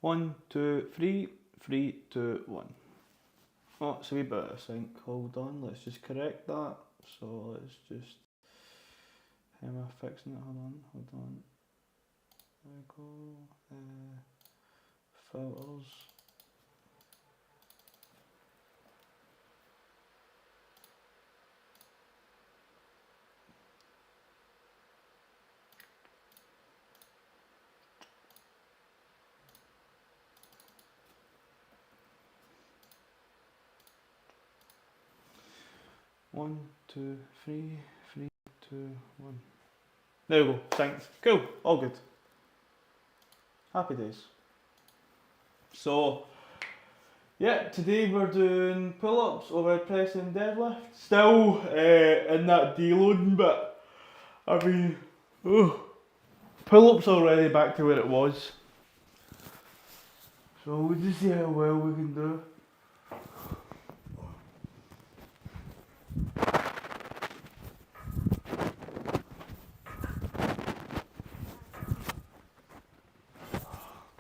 1, 2, 3, 3, 2, 1. Oh, it's a wee bit out of sync. Hold on, let's just correct that. So let's just. How am I fixing it? Hold on. There we go. Filters. One, two, three, 3, 2, 1. There we go. Synced. Cool. All good. Happy days. So, yeah, today we're doing pull-ups, overhead press and deadlift. Still in that deloading bit. I mean, pull-ups already back to where it was. So we'll just see how well we can do.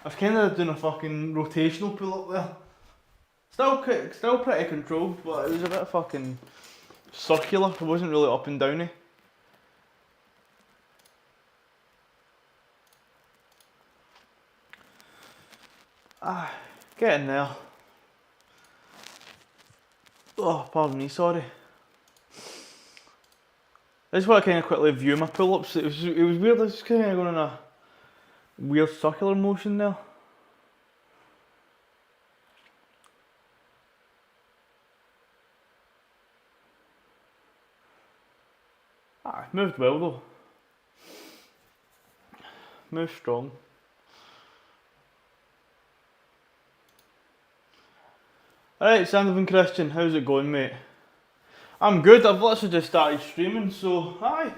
I was kind of doing a fucking rotational pull-up there. Still pretty controlled, but it was a bit fucking circular. It wasn't really up and downy. Getting there. Oh, pardon me, sorry. I just want to kind of quickly view my pull-ups. It was weird. I was just kind of going in a weird circular motion there. Moved well though. Moved strong. Alright, Sandovan Christian, how's it going, mate? I'm good, I've literally just started streaming, so hi.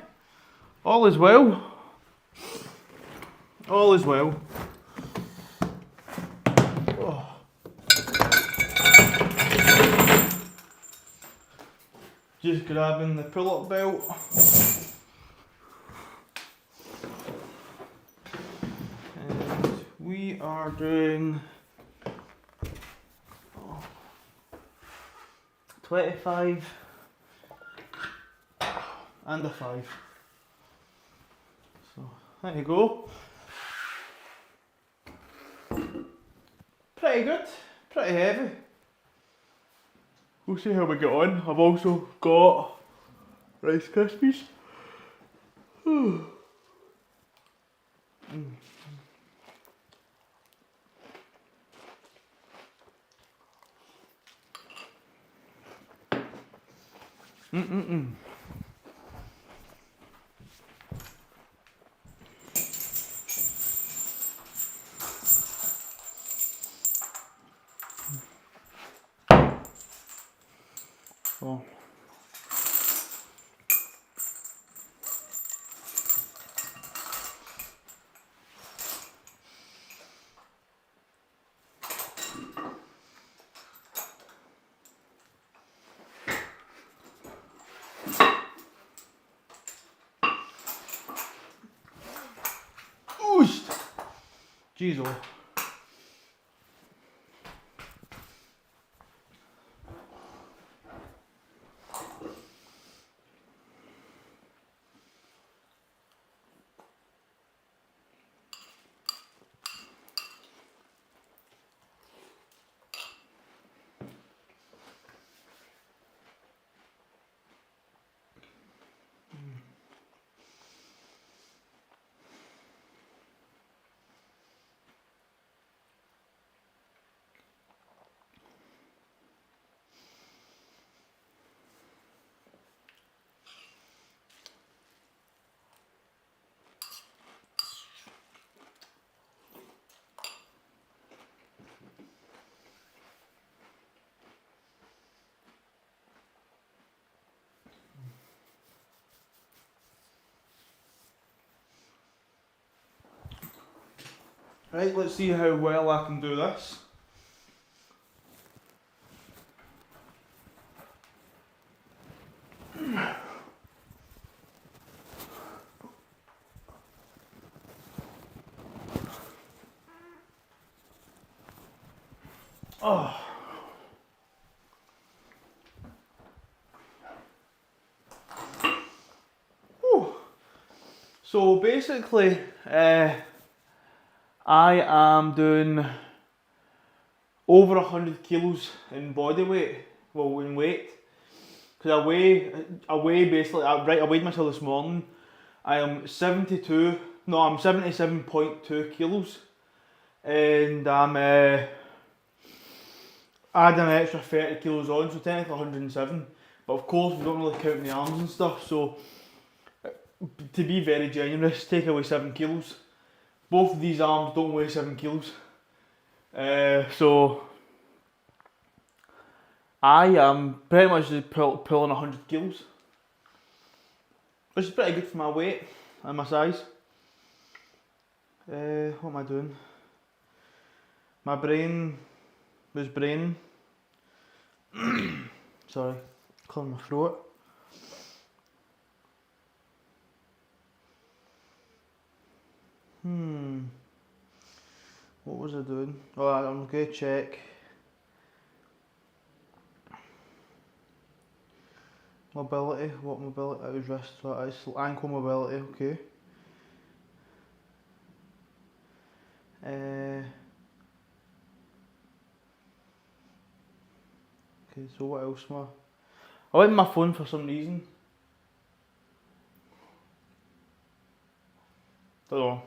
All is well. All is well. Oh. Just grabbing the pull-up belt. And we are doing 25 and a 5. So there you go. Pretty good, pretty heavy. We'll see how we get on. I've also got Rice Krispies. Oh. Oosh! Jeez, oh. Right, let's see how well I can do this. Oh. Whew. So basically, I am doing over 100 kilos in body weight, well in weight. Because I weigh basically, I weighed myself this morning. I am 77.2 kilos. And I'm adding an extra 30 kilos on, so technically 107. But of course we don't really count the arms and stuff, so to be very generous, take away 7 kilos. Both of these arms don't weigh 7 kilos. So I am pretty much just pulling 100 kilos. Which is pretty good for my weight and my size. What am I doing? My brain was braining. Sorry, clearing my throat. What was I doing? Oh, I'm going to check. Mobility, what mobility? It was wrist, so it's ankle mobility, okay. Okay, so what else am I went on my phone for some reason. Don't know.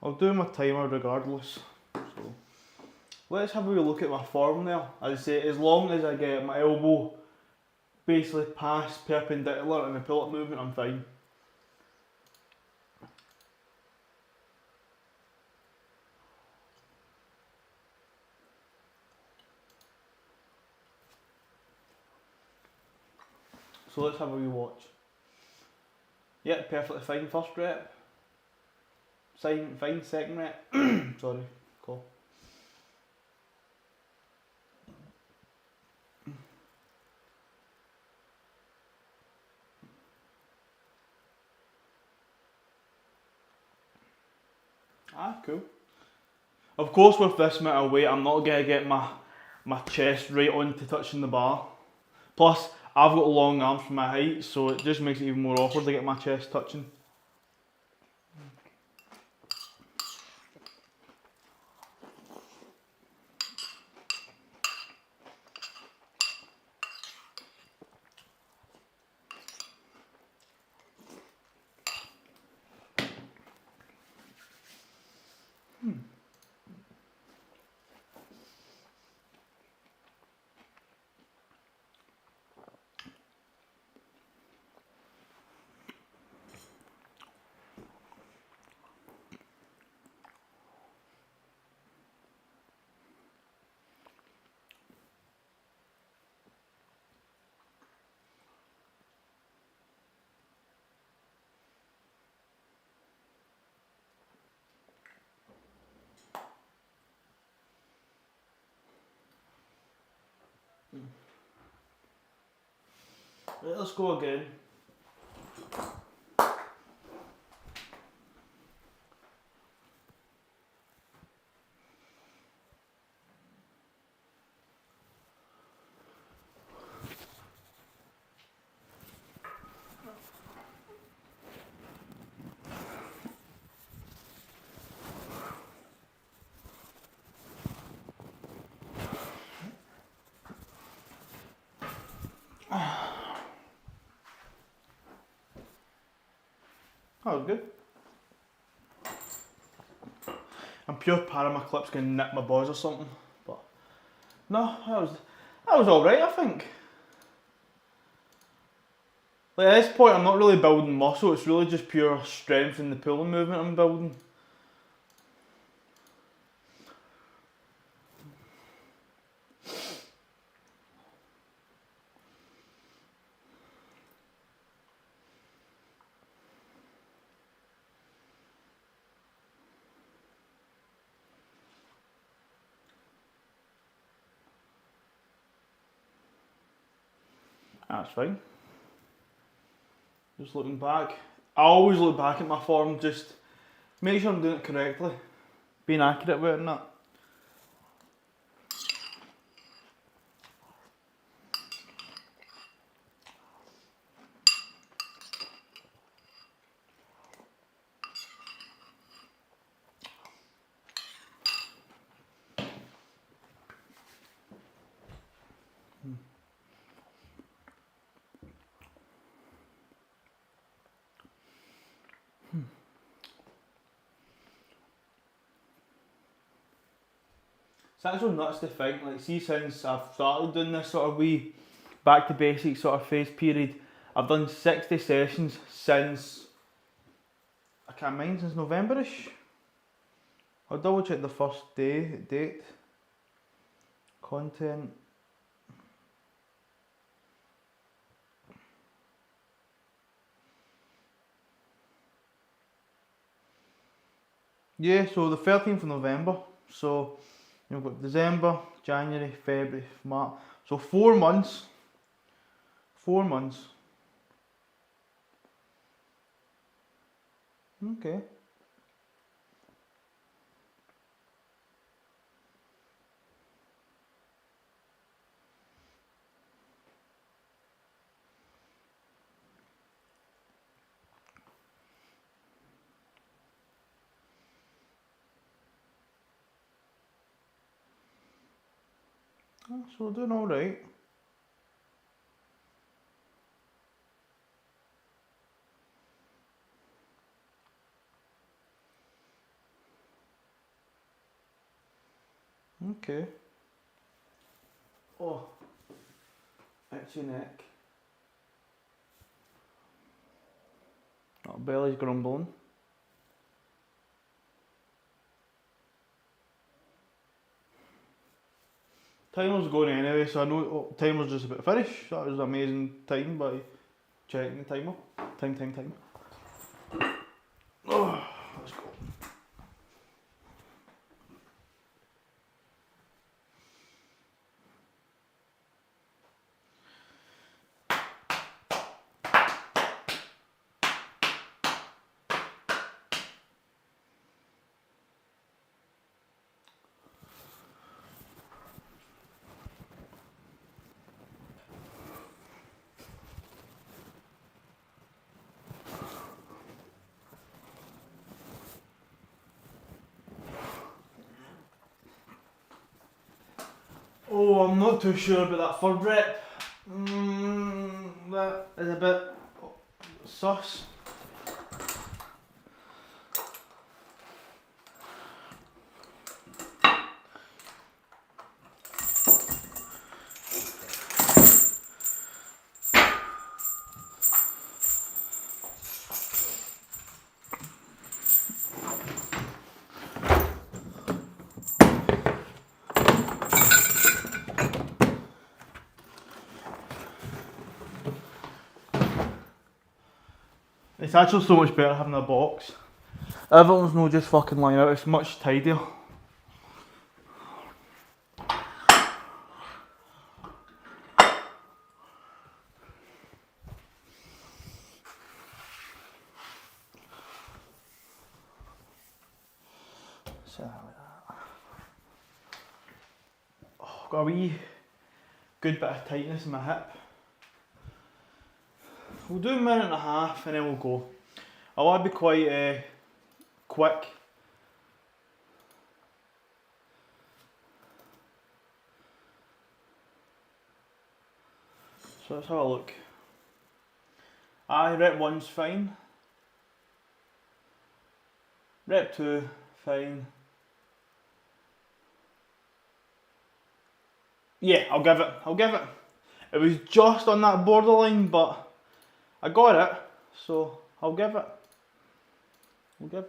I'll do my timer regardless. So let's have a wee look at my form there. As I say, as long as I get my elbow basically past perpendicular in the pull-up movement, I'm fine. So let's have a wee watch. Yeah, perfectly fine first rep. Fine second rep. Sorry, cool. Cool. Of course, with this amount of weight, I'm not going to get my chest right onto touching the bar. Plus, I've got long arms for my height, so it just makes it even more awkward to get my chest touching. Right, let's go again. That was good. I'm pure paranoid my clip's going to nip my balls or something, but no, that was alright, I think. Like at this point, I'm not really building muscle, it's really just pure strength in the pulling movement I'm building. That's fine. Just looking back. I always look back at my form, just Make sure I'm doing it correctly. Being accurate with it and that. It's actually nuts to think, like, see, since I've started doing this sort of wee back to basics sort of phase period, I've done 60 sessions since, I can't mind, since Novemberish. I'll double check the first date. Content. Yeah, so the 13th of November. So you've got December, January, February, March. So 4 months. 4 months. Okay. So we're doing alright. Okay. Oh, itchy neck. Oh, belly's grumbling. Timer's going anyway, so I know timer's just about finished. That was an amazing time by checking the timer. Time. Oh, let's go. Oh, I'm not too sure about that third rep. That is a bit sus. It's actually so much better having a box. Everyone's not just fucking lying out, it's much tidier. So, like that. Oh, got a wee good bit of tightness in my hip. We'll do a minute and a half and then we'll go. I want to be quite quick. So let's have a look. Rep 1's fine. Rep 2, fine. Yeah, I'll give it. It was just on that borderline, but I got it, so I'll give it. Okay.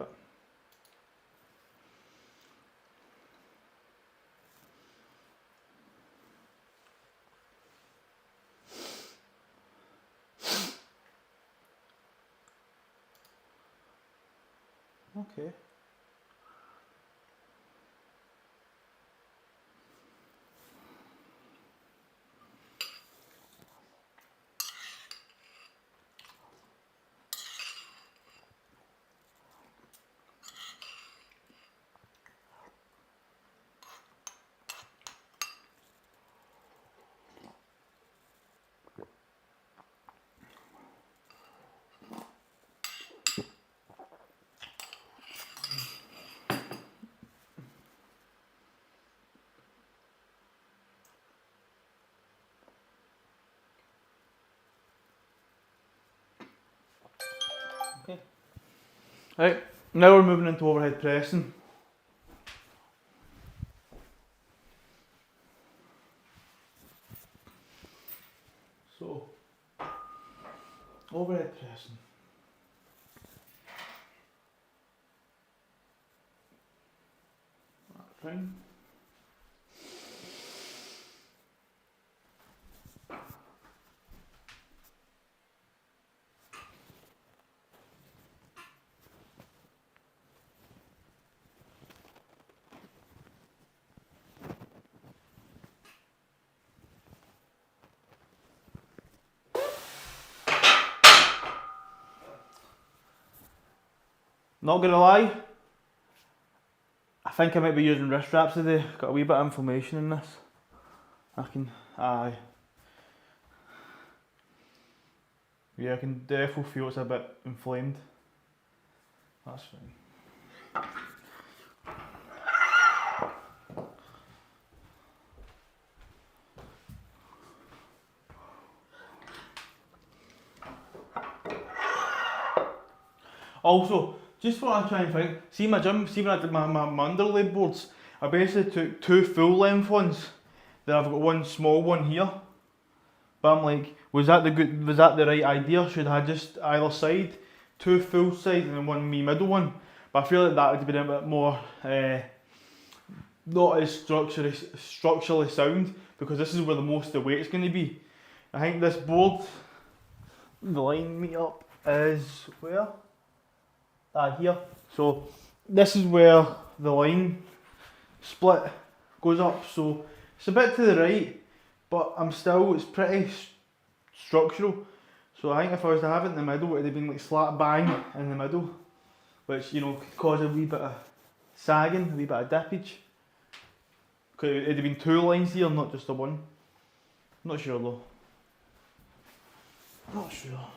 Okay. Right, now we're moving into overhead pressing. So, overhead pressing. Fine. Not gonna lie, I think I might be using wrist wraps today. Got a wee bit of inflammation in this. Aye. Yeah, I can definitely feel it's a bit inflamed. That's fine. Also, just what I try and think, see my gym, see when I did my underlay boards, I basically took two full length ones, then I've got one small one here. But I'm like, was that the right idea? Should I just either side, two full sides and then one me middle one? But I feel like that would have been a bit more, not as structurally sound, because this is where the most of the weight's going to be. I think this board, the line meet up is where? Here. So this is where the line split goes up. So it's a bit to the right, but it's pretty structural. So I think if I was to have it in the middle, it would have been like slap bang in the middle, which, you know, could cause a wee bit of sagging, a wee bit of dippage. Because it would have been two lines here, not just the one. Not sure though. Not sure.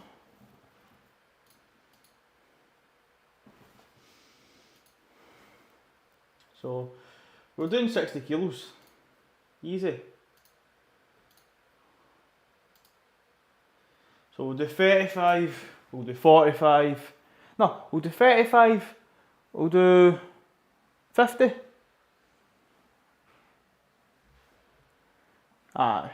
So we're doing 60 kilos. Easy. So we'll do 35, we'll do 45. No, we'll do 35, we'll do 50. Aye.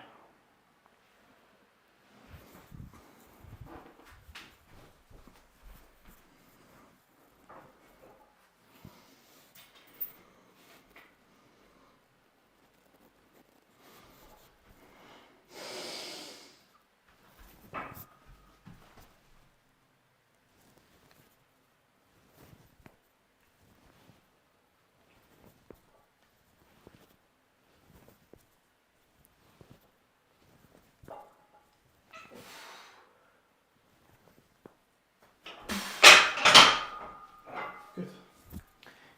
Good.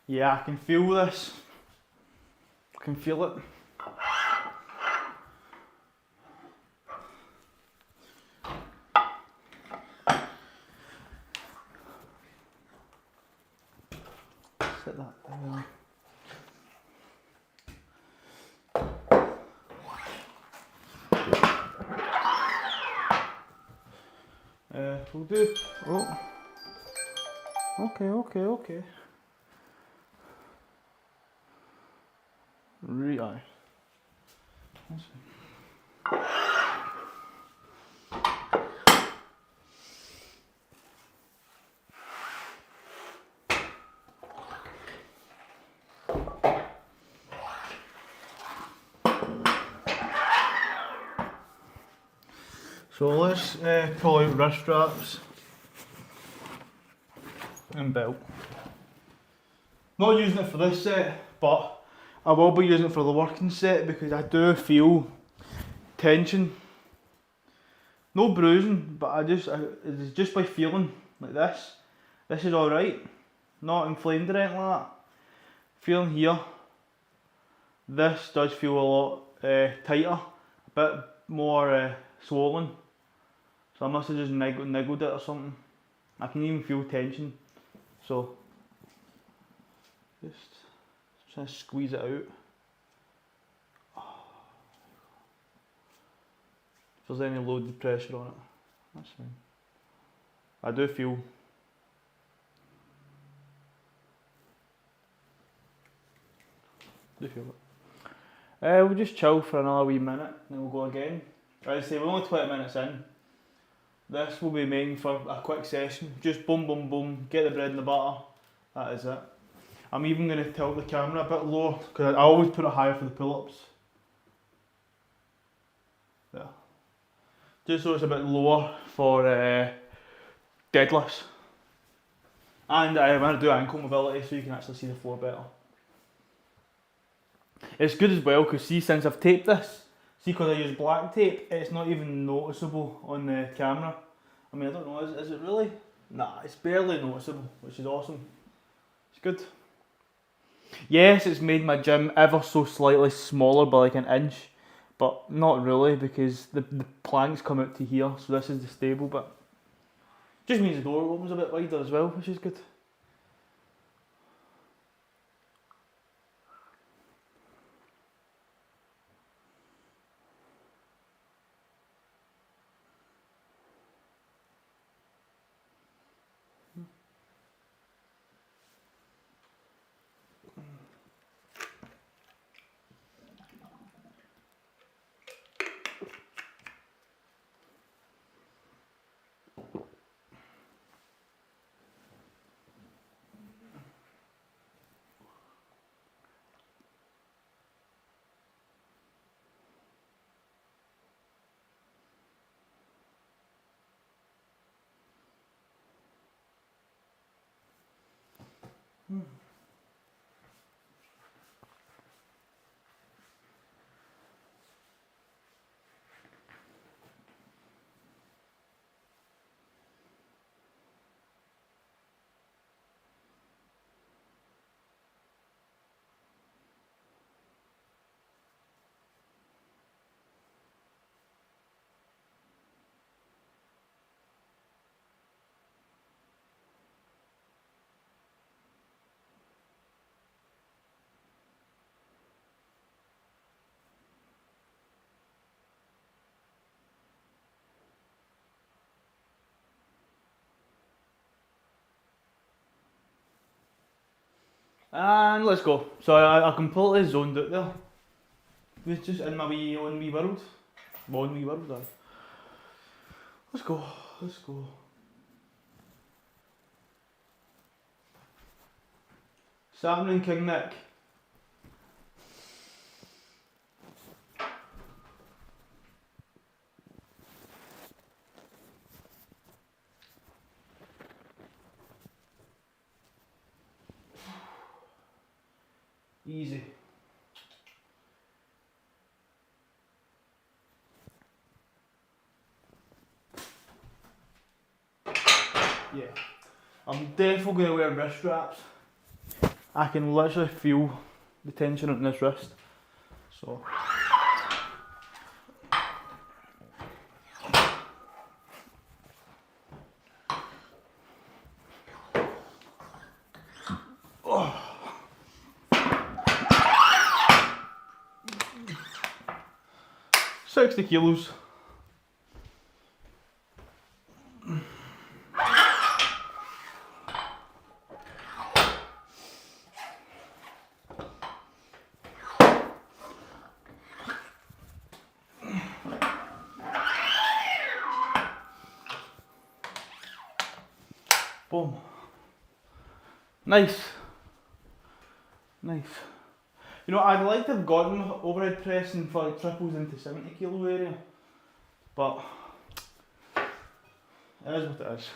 Yeah, I can feel this. I can feel it. Set that down. We'll do. Oh. Okay. Right. So let's pull out wrist straps and belt. Not using it for this set, but I will be using it for the working set because I do feel tension. No bruising, but it's just by feeling like this. This is alright, not inflamed or anything like that. Feeling here, this does feel a lot tighter, a bit more swollen. So I must have just niggled it or something. I can even feel tension. So just try to squeeze it out. If there's any loaded pressure on it, that's fine. I do feel Do you feel it? We'll just chill for another wee minute, then we'll go again. As I say, we're only 20 minutes in. This will be making for a quick session. Just boom, boom, boom, get the bread and the butter. That is it. I'm even going to tilt the camera a bit lower, because I always put it higher for the pull-ups. There. Just so it's a bit lower for deadlifts. And I want to do ankle mobility so you can actually see the floor better. It's good as well because see, since I've taped this, see, because I use black tape, it's not even noticeable on the camera. I mean, I don't know, is it really? Nah, it's barely noticeable, which is awesome. It's good. Yes, it's made my gym ever so slightly smaller by like an inch, but not really because the planks come out to here, so this is the stable bit. Just means the door opens a bit wider as well, which is good. And let's go. So I completely zoned out there. It was just in my own wee world. My own wee world, aye. Let's go, let's go. Salmon and King Nick. Easy. Yeah. I'm definitely going to wear wrist straps. I can literally feel the tension on this wrist. So. Oh. 60 kilos. Boom. Nice. Nice. You know, I'd like to have gotten overhead pressing for like triples into 70 kilo area, but it is what it is.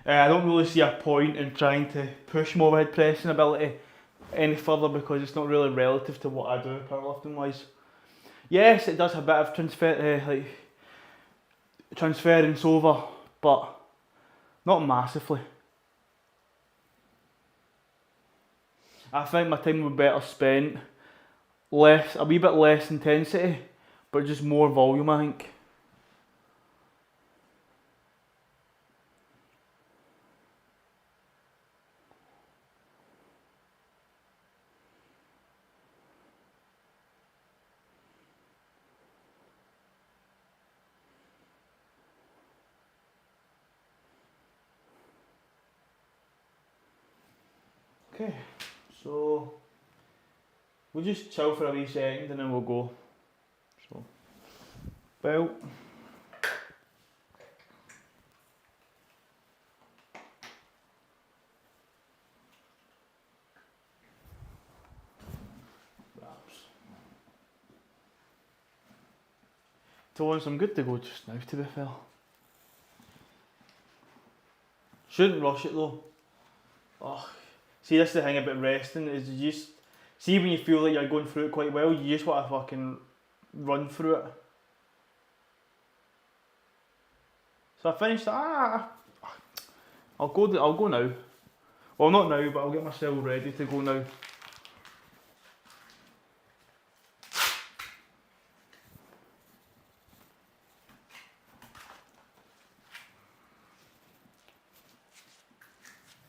I don't really see a point in trying to push my overhead pressing ability any further because it's not really relative to what I do powerlifting wise. Yes, it does have a bit of transference over, but not massively. I think my time would be better spent a wee bit less intensity, but just more volume, I think. Okay, so We'll just chill for a wee second and then we'll go. So, belt. Wraps. To once I'm good to go just now, to be fair. Shouldn't rush it though. Oh, see, that's the thing about resting, is you just see when you feel like you're going through it quite well, you just want to fucking run through it. So I finished that. I'll go now. Well, not now, but I'll get myself ready to go now.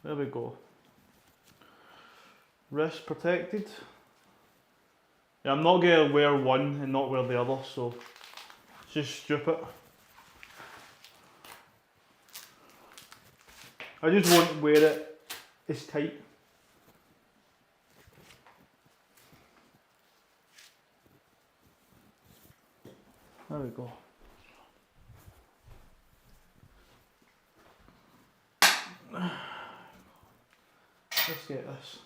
There we go. Wrist protected. Yeah, I'm not going to wear one and not wear the other, so just strip it. I just won't wear it as tight. There we go. Let's get this.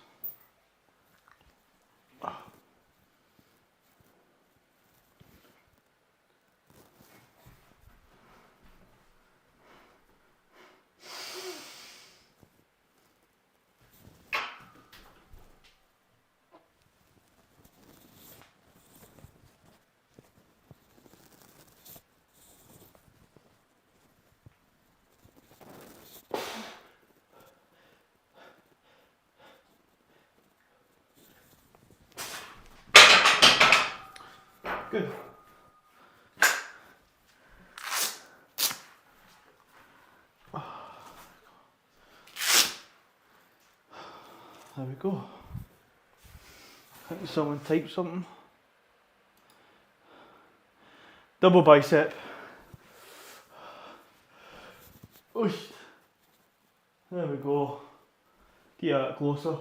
Good. There we go. I think someone typed something. Double bicep. Oosh. There we go. Get that closer.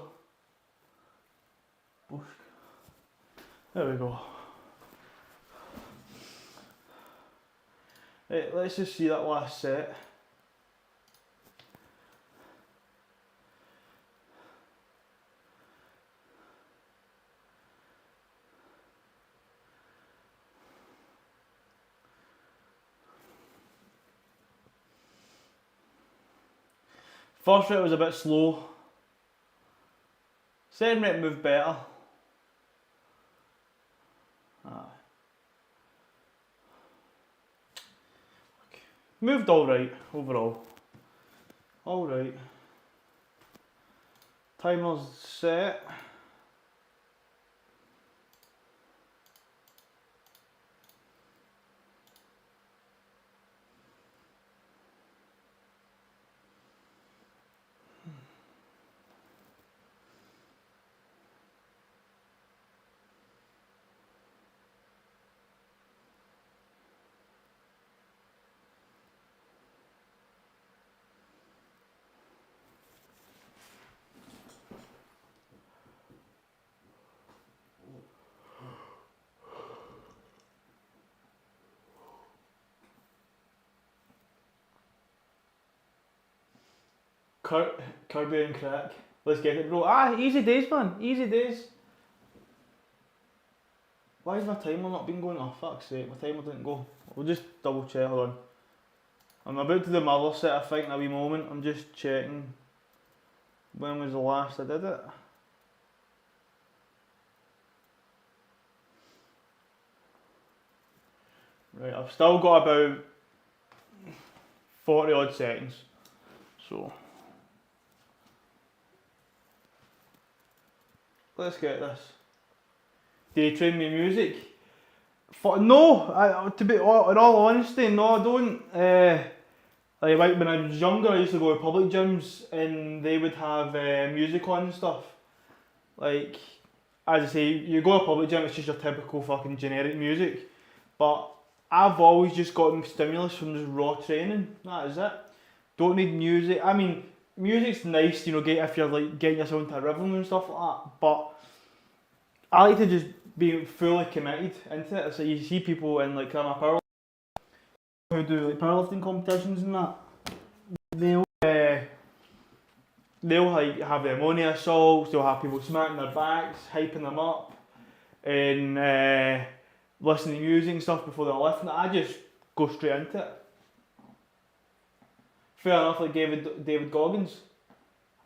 There we go. Right, let's just see that last set. First rep was a bit slow. Second rep moved better. Moved alright overall. Alright. Timer's set. Kirby and Crack. Let's get it, bro. Ah, easy days, man. Easy days. Why is my timer not been going? Oh, fuck's sake, my timer didn't go. We'll just double check, hold on. I'm about to do my other set, I think, in a wee moment. I'm just checking when was the last I did it. Right, I've still got about 40 odd seconds. So let's get this. Do you train me music? No, to be in all honesty, no, I don't. Like when I was younger, I used to go to public gyms and they would have music on and stuff. Like, as I say, you go to a public gym, it's just your typical fucking generic music. But I've always just gotten stimulus from just raw training. That is it. Don't need music. I mean, music's nice, you know, if you're like getting yourself into a rhythm and stuff like that. But I like to just be fully committed into it. So you see people in like my power who do like powerlifting competitions and that. They'll like have the ammonia assaults. They'll have people smacking their backs, hyping them up, and listening to music and stuff before they're lifting it. I just go straight into it. Fair enough, like David Goggins.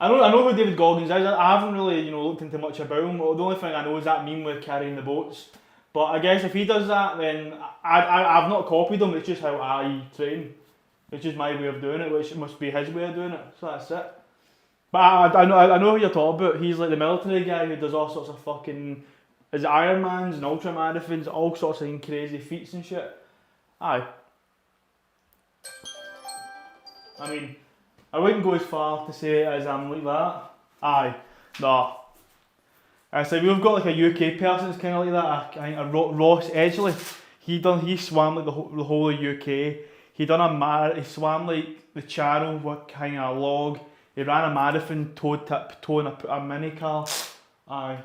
I know who David Goggins is. I haven't really looked into much about him. The only thing I know is that meme with carrying the boats. But I guess if he does that, then I've not copied him. It's just how I train. It's just my way of doing it, which must be his way of doing it. So that's it. But I know who you're talking about. He's like the military guy who does all sorts of fucking Ironmans and ultra marathons, all sorts of crazy feats and shit. Aye. I mean, I wouldn't go as far to say it as I'm like that. Aye. Nah. I say we've got like a UK person that's kind of like that. I think Ross Edgley. He swam like the whole of UK. He swam like the Channel with kind of a log. He ran a marathon towing a mini car. Aye.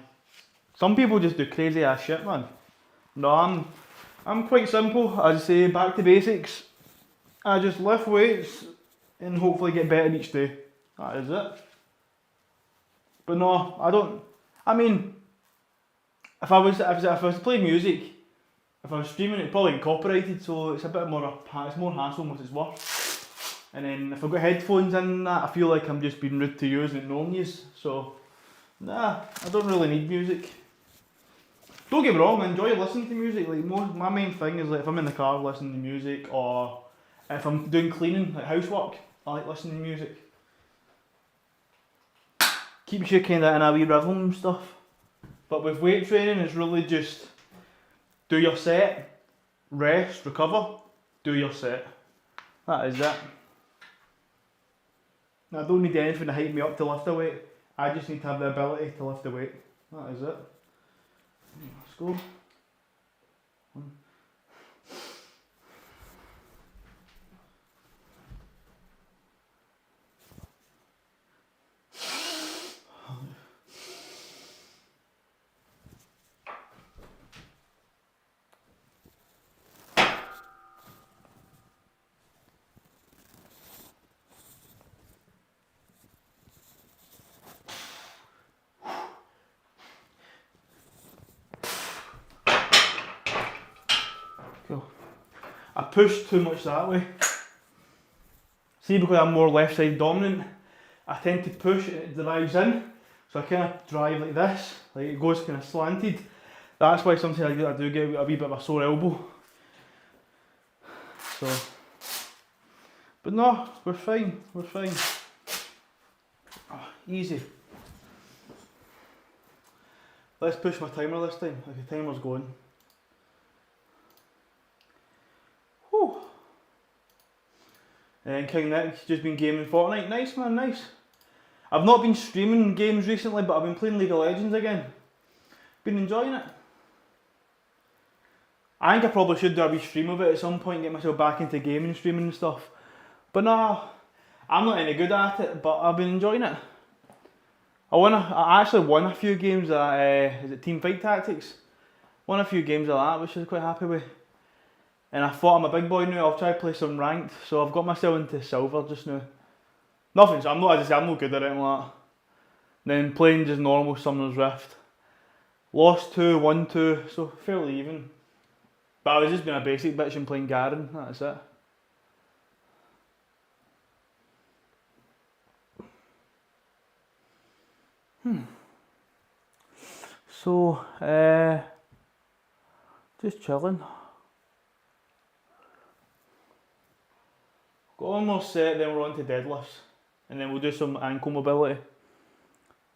Some people just do crazy ass shit, man. No, I'm quite simple. I say back to basics. I just lift weights and hopefully get better each day. That is it. But no, I don't. I mean, if I was to play music, if I was streaming, it'd probably be copyrighted, so it's a bit more it's more hassle than what it's worth. And then if I've got headphones in that, I feel like I'm just being rude to you and ignoring you. So, nah, I don't really need music. Don't get me wrong, I enjoy listening to music. Like my main thing is like if I'm in the car listening to music, or if I'm doing cleaning, like housework, I like listening to music. Keeps you kind of in a wee rhythm and stuff. But with weight training, it's really just do your set, rest, recover, do your set. That is it. I don't need anything to hype me up to lift a weight. I just need to have the ability to lift the weight. That is it. Let's go. Cool. I push too much that way. See, because I'm more left side dominant, I tend to push and it drives in. So I kind of drive like this, like it goes kind of slanted. That's why sometimes I do get a wee bit of a sore elbow. So, but no, we're fine, we're fine. Oh, easy. Let's push my timer this time, like the timer's going. Whew. And King Nick's just been gaming Fortnite. Nice man, nice. I've not been streaming games recently, but I've been playing League of Legends again. Been enjoying it. I think I probably should do a wee stream of it at some point, get myself back into gaming, streaming and stuff. But no, I'm not any good at it, but I've been enjoying it. I actually won a few games at, is it Teamfight Tactics? Won a few games of that, which I was quite happy with. And I thought I'm a big boy now, I'll try to play some ranked, so I've got myself into silver just now. Nothing, so I'm not good at it like that. Then playing just normal Summoner's Rift. Lost 2, won 2, so fairly even. But I was just being a basic bitch and playing Garen, that's it. So, just chilling. Got one more set, then we're on to deadlifts. And then we'll do some ankle mobility.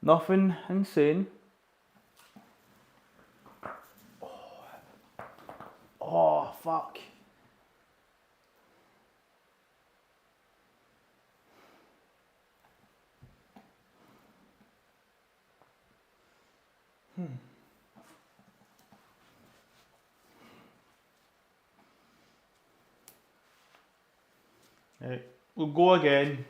Nothing insane. Oh, fuck. Right, we'll go again.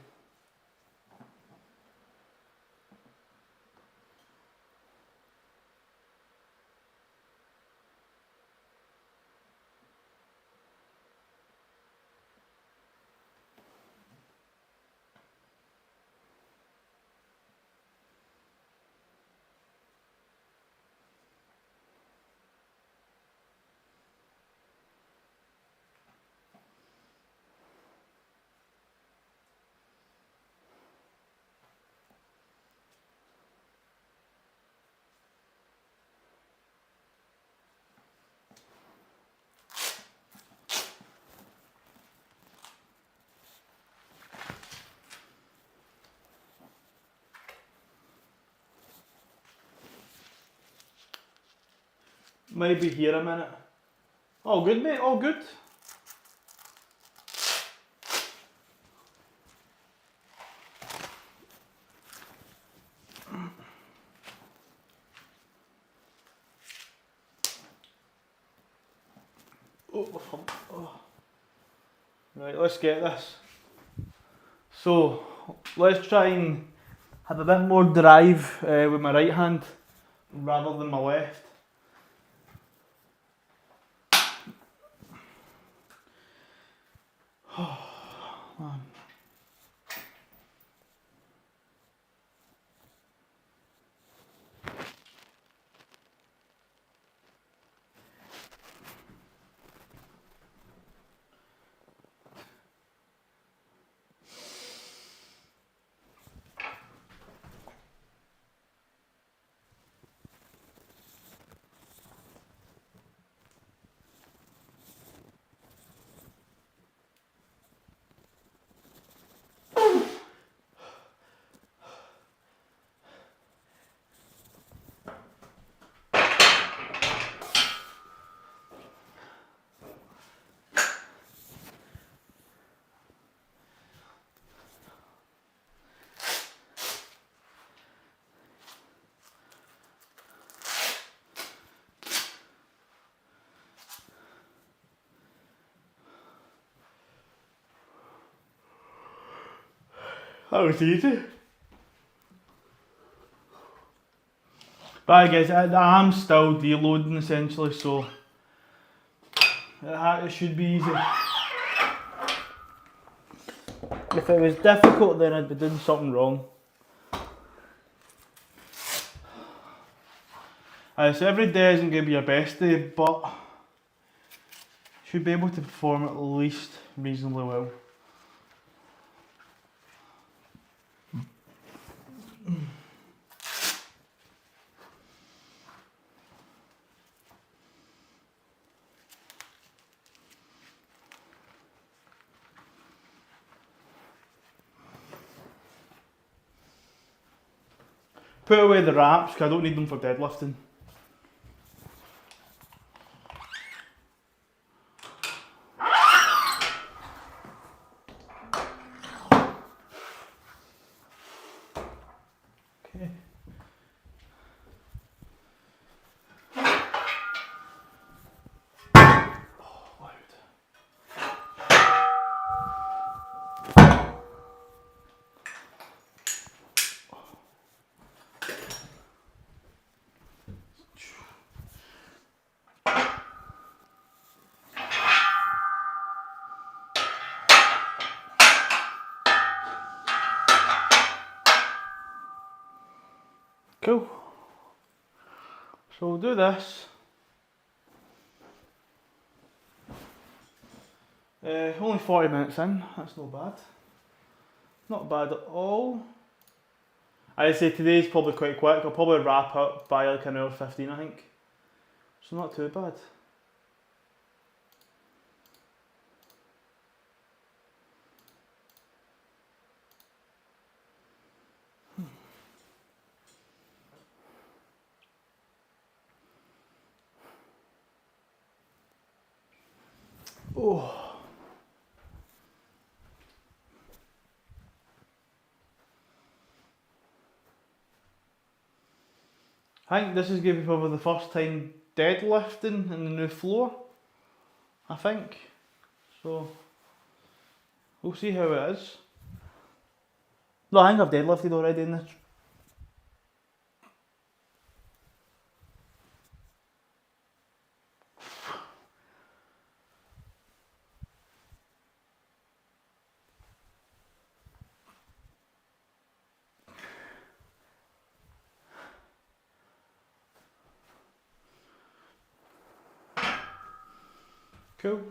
Might be here a minute. All good, mate, all good. Oh. Right, let's get this. So, let's try and have a bit more drive with my right hand rather than my left. Oh, man. That was easy. But I guess I'm still deloading essentially, so it should be easy. If it was difficult, then I'd be doing something wrong. So every day isn't going to be your best day, but you should be able to perform at least reasonably well. Put away the wraps because I don't need them for deadlifting. Okay. Oh, loud. Cool. So we'll do this. Only 40 minutes in, that's not bad. Not bad at all. I'd say today's probably quite quick. I'll probably wrap up by like an hour 15, I think. So not too bad. Oh. I think this is going to be probably the first time deadlifting in the new floor. I think. So, we'll see how it is. No, I think I've deadlifted already in this. Cool.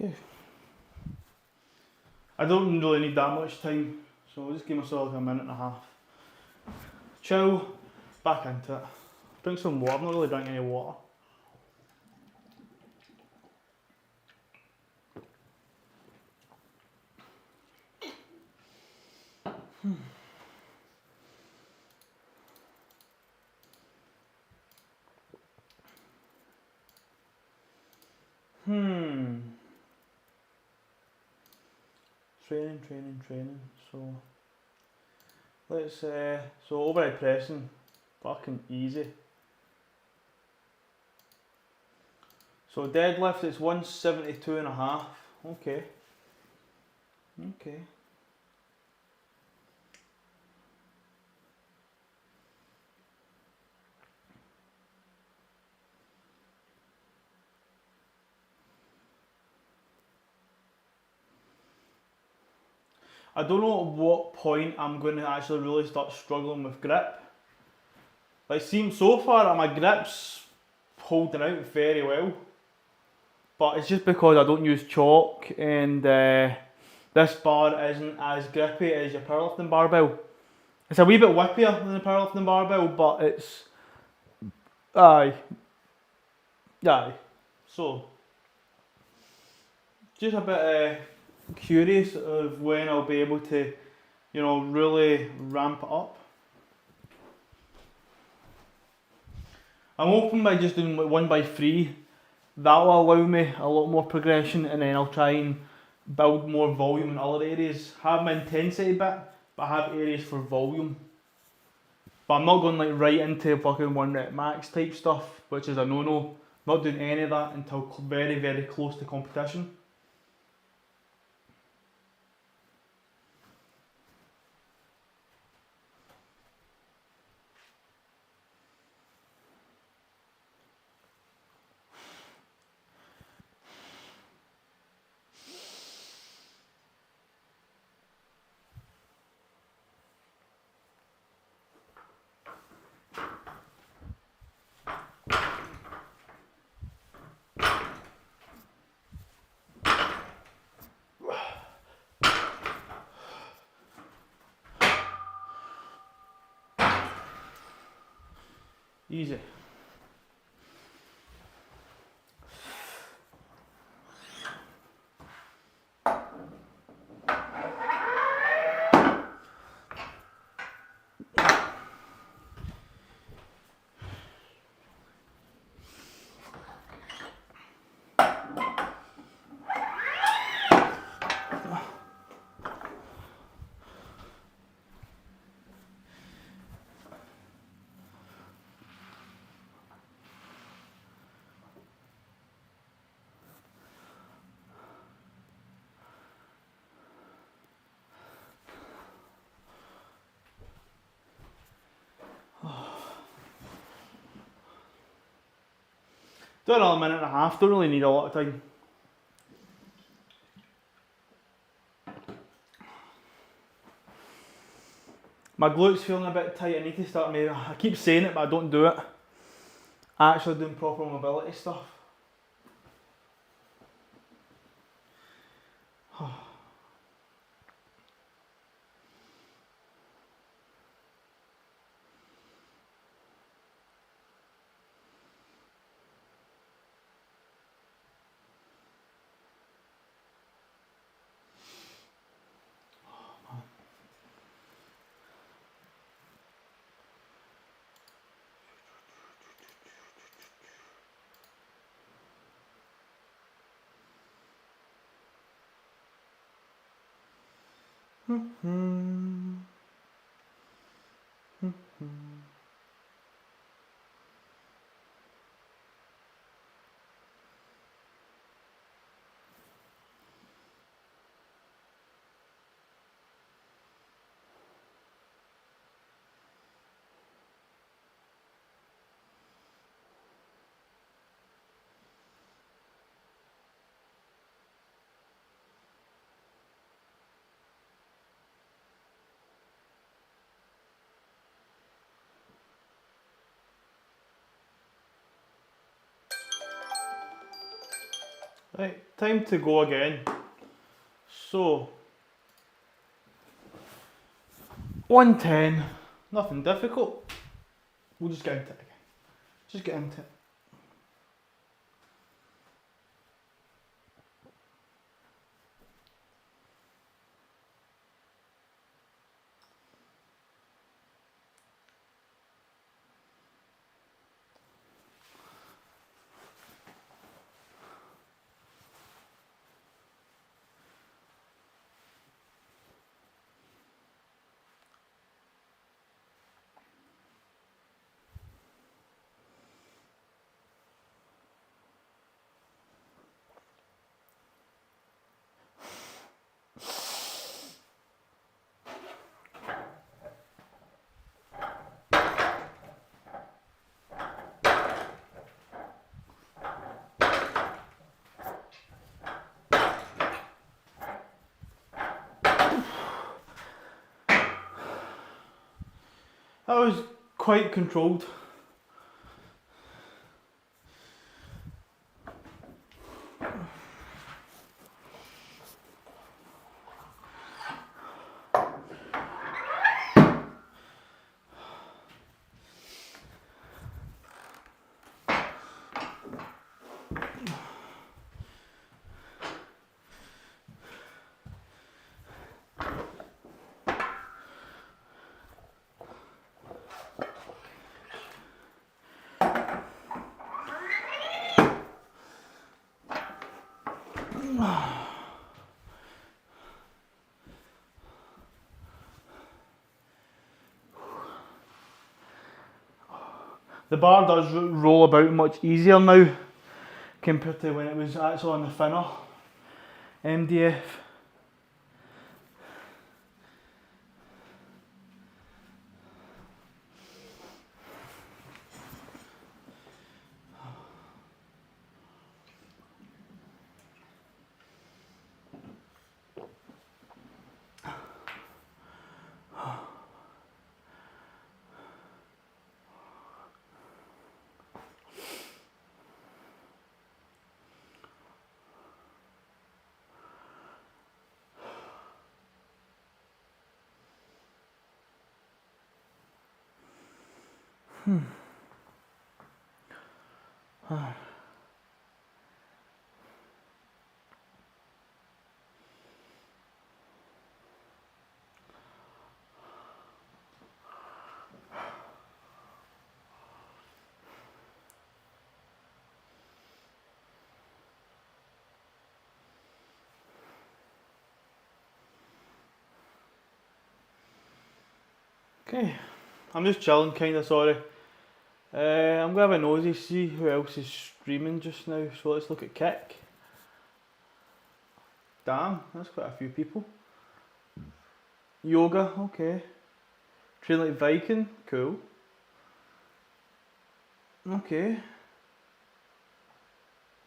Okay. I don't really need that much time, so I'll just give myself like a minute and a half. Chill, back into it. Drink some water. I'm not really drinking any water. Training. So let's so overhead pressing, fucking easy. So deadlift is 172.5. Okay. I don't know at what point I'm going to actually really start struggling with grip. Like, seems so far my grip's holding out very well, but it's just because I don't use chalk, and this bar isn't as grippy as your powerlifting barbell. It's a wee bit whippier than the powerlifting barbell, but it's aye. So just a bit curious of when I'll be able to, you know, really ramp it up. I'm hoping by just doing 1x3, that'll allow me a lot more progression, and then I'll try and build more volume in other areas. Have my intensity bit, but have areas for volume. But I'm not going like right into fucking 1 rep max type stuff, which is a no-no. Not doing any of that until very, very close to competition. Easy. Do another minute and a half, don't really need a lot of time. My glutes feeling a bit tight. I need to start maybe, I keep saying it but I don't do it, actually doing proper mobility stuff. Right, time to go again. So 110, nothing difficult. We'll just get into it again. Just get into it. That was quite controlled. The bar does roll about much easier now compared to when it was actually on the thinner MDF. Okay, I'm just chilling, kinda sorry. I'm gonna have a nosy, see who else is streaming just now. So let's look at Kick. Damn, that's quite a few people. Yoga, okay. Train like Viking, cool. Okay.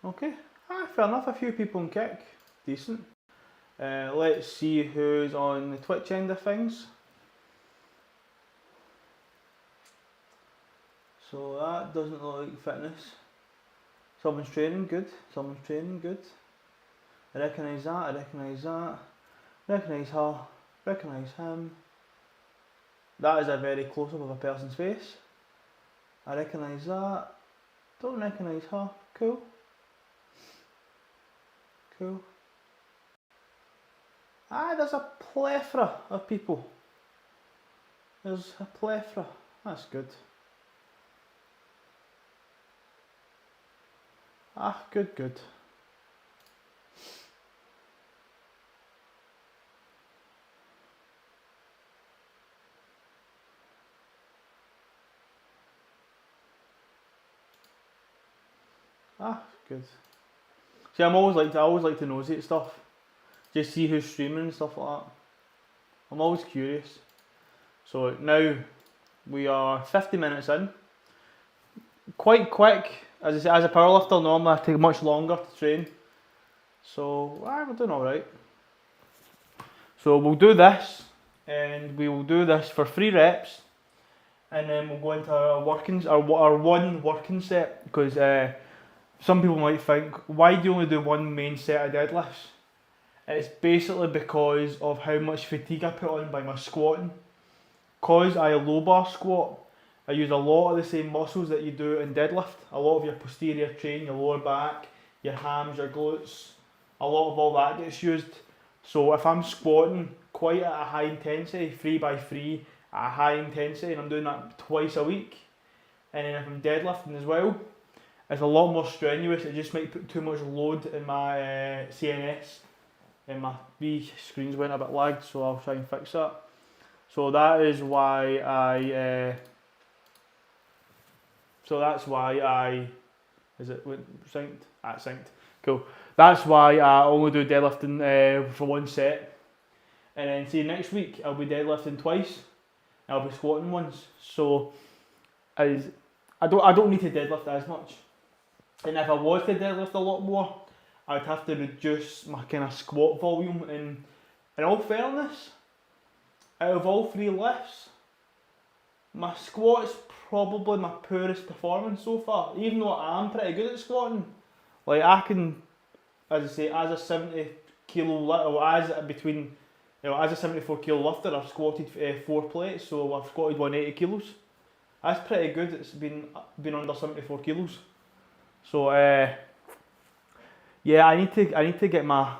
Okay, fair enough, a few people in Kick, decent. Let's see who's on the Twitch end of things. So that doesn't look like fitness. Someone's training, good. Someone's training, good. I recognise that, I recognise that. Recognise her, recognise him. That is a very close up of a person's face. I recognise that. Don't recognise her, cool. Cool. There's a plethora of people. There's a plethora, that's good. Good, good. Good. See, I always like to nosy at stuff. Just see who's streaming and stuff like that. I'm always curious. So now we are 50 minutes in. Quite quick. As I say, as a powerlifter, normally I take much longer to train. So we're doing alright. So we'll do this, and we will do this for 3 reps, and then we'll go into our workings, our one working set, because some people might think, why do you only do one main set of deadlifts? It's basically because of how much fatigue I put on by my squatting. Because I low bar squat, I use a lot of the same muscles that you do in deadlift. A lot of your posterior chain, your lower back, your hams, your glutes, a lot of all that gets used. So if I'm squatting quite at a high intensity, 3x3 at a high intensity, and I'm doing that twice a week, and then if I'm deadlifting as well, it's a lot more strenuous. It just might put too much load in my CNS, and my wee screens went a bit lagged, so I'll try and fix that. So that is why I. Is it synced? Synced. Cool. That's why I only do deadlifting for one set, and then see next week I'll be deadlifting twice. I'll be squatting once. So I don't need to deadlift as much. And if I was to deadlift a lot more, I'd have to reduce my kind of squat volume. And in all fairness, out of all three lifts, my squat's probably my poorest performance so far. Even though I am pretty good at squatting, like I can, as I say, as a 70 kilo lift, or as a 74 kilo lifter, I've squatted 4 plates, so I've squatted 180 kilos. That's pretty good. It's been under 74 kilos. So yeah, I need to get my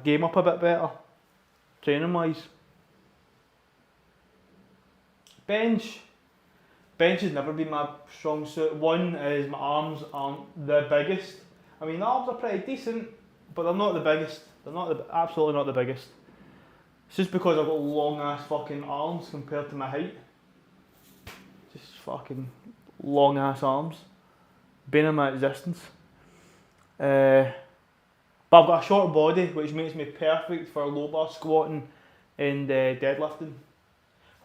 game up a bit better, training wise. Bench has never been my strong suit. One is my arms aren't the biggest. I mean, the arms are pretty decent, but they're not the biggest. They're absolutely not the biggest. It's just because I've got long ass fucking arms compared to my height. Just fucking long ass arms. Bane of my existence. But I've got a short body, which makes me perfect for low bar squatting and deadlifting.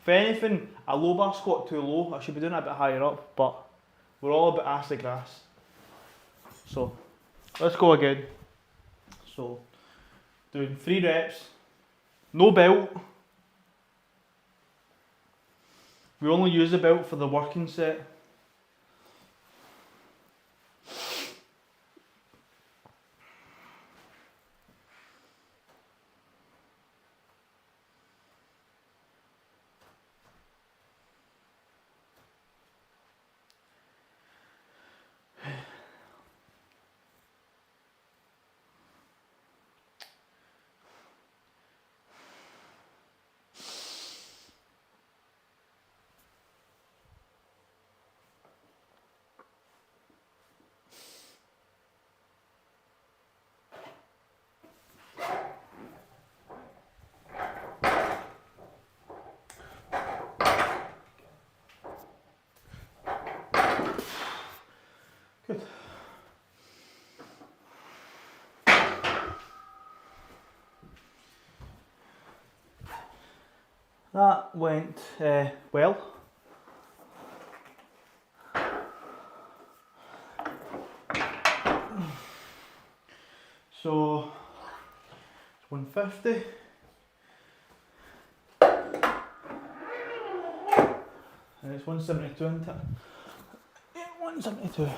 If anything, a low bar squat too low. I should be doing it a bit higher up, but we're all a bit ass of grass. So let's go again. So doing 3 reps, no belt. We only use the belt for the working set. Good. That went well. So it's 150. And it's 172, isn't it? Yeah, 172.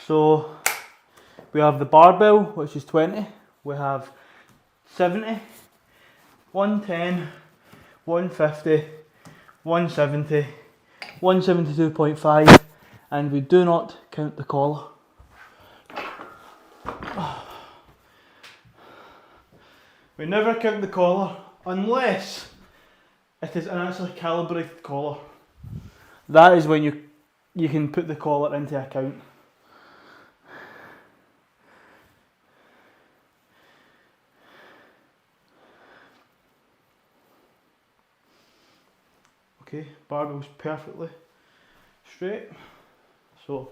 So we have the barbell, which is 20. We have 70, 110, 150, 170, 172.5, and we do not count the collar. We never count the collar unless it is an actually calibrated collar. That is when you can put the collar into account. Okay, barbell's perfectly straight. So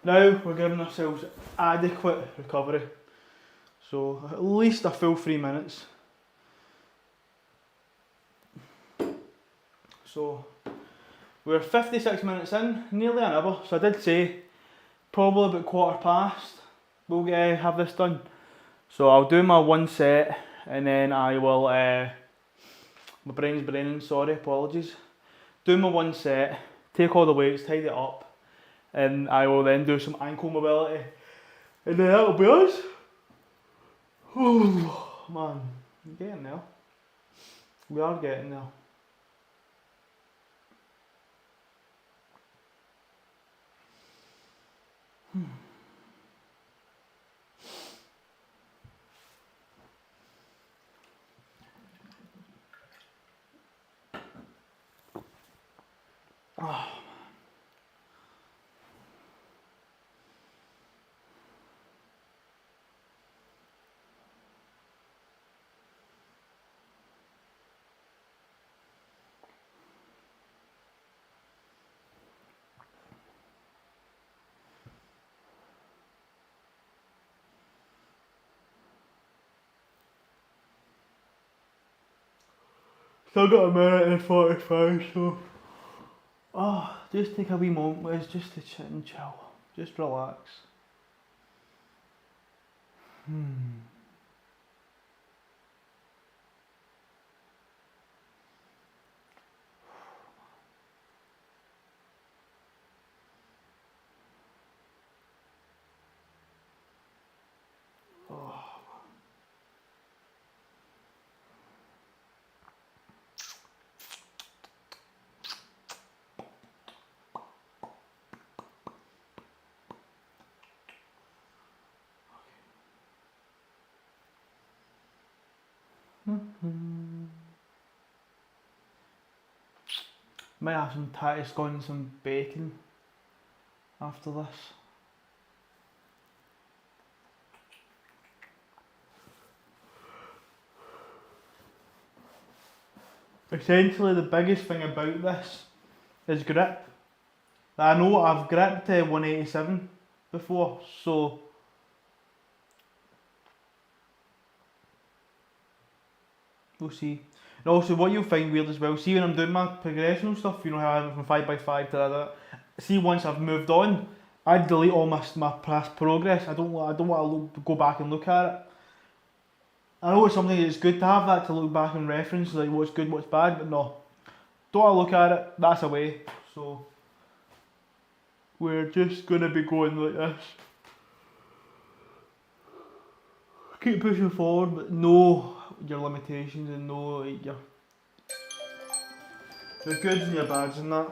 now we're giving ourselves adequate recovery. So at least a full 3 minutes. So we're 56 minutes in, nearly an hour. So I did say probably about 1:15 we'll have this done. So I'll do my one set and then I will, my brain's braining, sorry, apologies. Do my one set, take all the weights, tidy it up, and I will then do some ankle mobility. And then that'll be us. Oh man, I'm getting there. We are getting there. Oh. Still got a minute and 45, so just take a wee moment, Wes, just to sit and chill, just relax. Might have some tatty scone and some bacon after this. Essentially the biggest thing about this is grip. I know I've gripped 187 before, so we'll see. And also what you'll find weird as well, see when I'm doing my progressional stuff, you know how I went from 5x5 to that, see once I've moved on, I delete all my past progress. I don't want to go back and look at it. I know it's something that's good to have that to look back and reference, like what's good, what's bad, but no. Don't want to look at it, that's away. So we're just going to be going like this. Keep pushing forward, but know your limitations and know like your goods and your bads and that.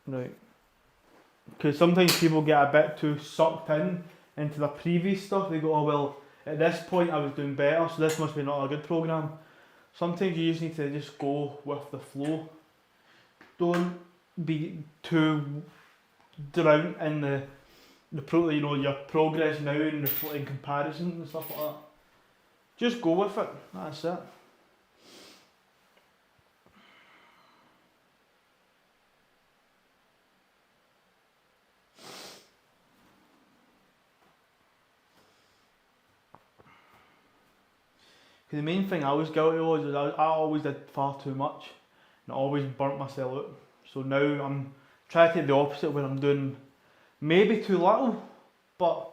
Right. Because sometimes people get a bit too sucked in into the previous stuff. They go, oh well, at this point I was doing better, so this must be not a good programme. Sometimes you just need to just go with the flow. Don't be too drowned in your progress now and in comparison and stuff like that. Just go with it, that's it. The main thing I was guilty of is I always did far too much and I always burnt myself out. So now I'm trying to do the opposite where I'm doing maybe too little, but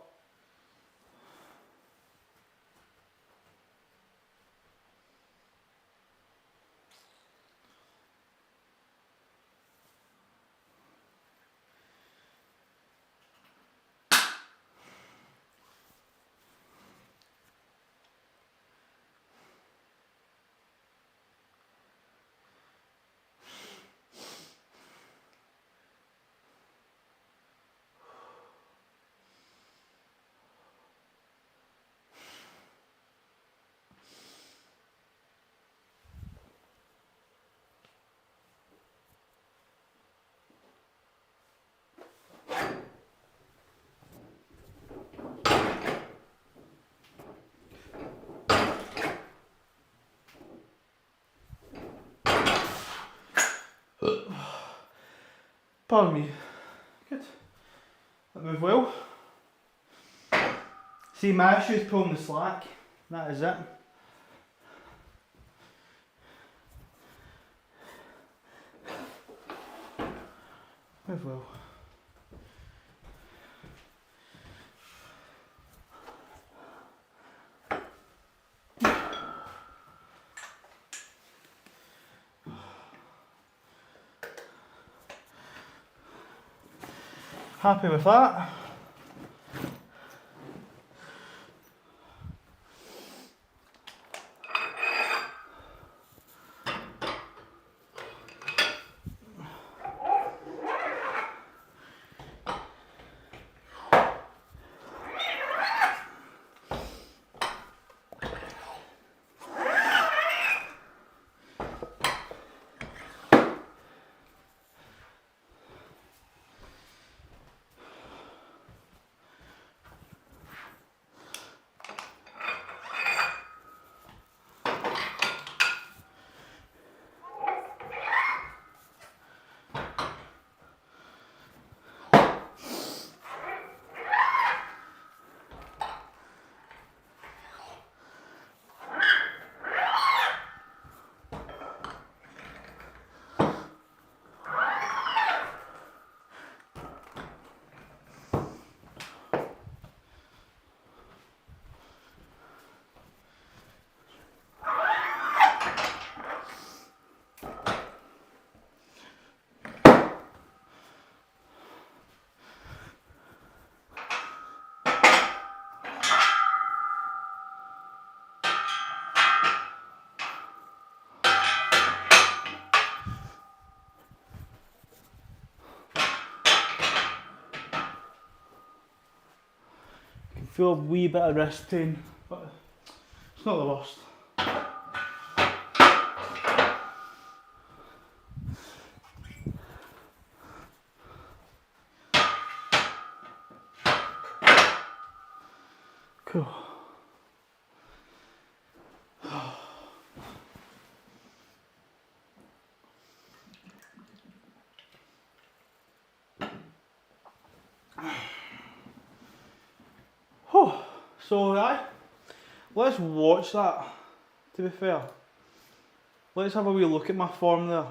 pardon me. Good. That moved well. See, my shoe's pulling the slack. That is it. Oh well. Happy with that. Feel a wee bit of wrist pain, but it's not the worst. Cool. So aye, let's watch that, to be fair. Let's have a wee look at my form there.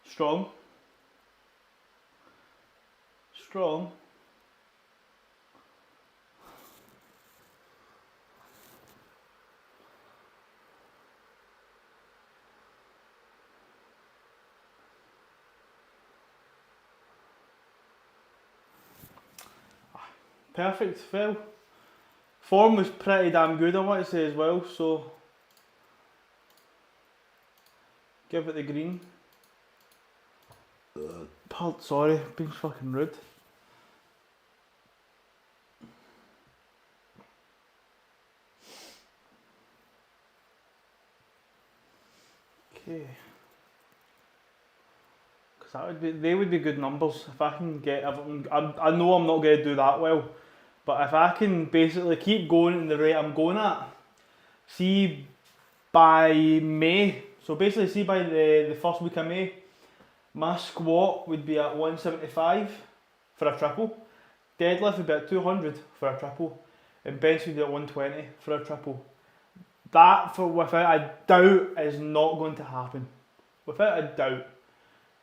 Strong. Strong. Perfect, well, form was pretty damn good I want to say as well, so give it the green. Sorry, being fucking rude. Okay. Because that would be, they would be good numbers if I can get everything. I know I'm not going to do that well, but if I can basically keep going in the rate I'm going at, see by May, so basically see by the first week of May, my squat would be at 175 for a triple, deadlift would be at 200 for a triple, and bench would be at 120 for a triple. That, for without a doubt, is not going to happen. Without a doubt.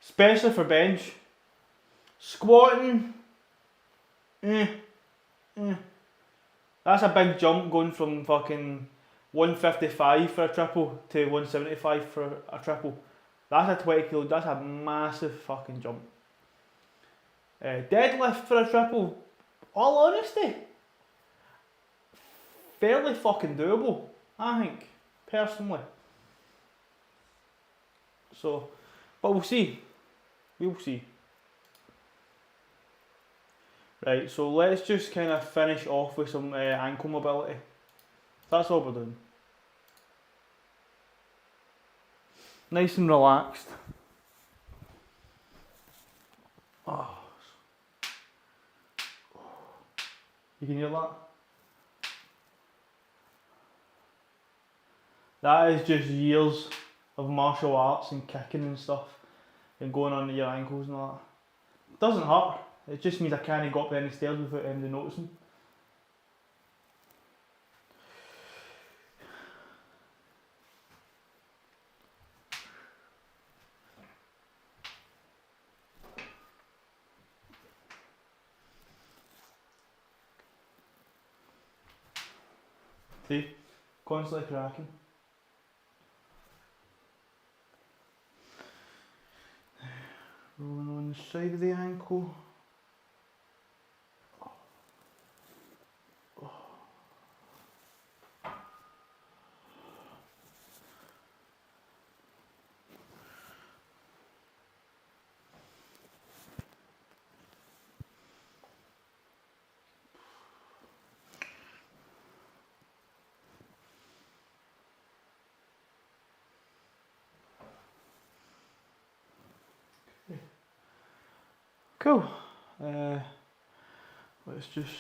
Especially for bench. Squatting, that's a big jump going from fucking 155 for a triple to 175 for a triple. That's a 20 kilo, that's a massive fucking jump. Deadlift for a triple, all honesty, fairly fucking doable, I think, personally. So, but we'll see. We'll see. Right, so let's just kind of finish off with some ankle mobility. That's all we're doing. Nice and relaxed. Oh. You can hear that? That is just years of martial arts and kicking and stuff and going under your ankles and all that. It doesn't hurt, it just means I can't go up any stairs without anybody noticing. See? Constantly cracking. Rolling on the side of the ankle. Cool. Let's just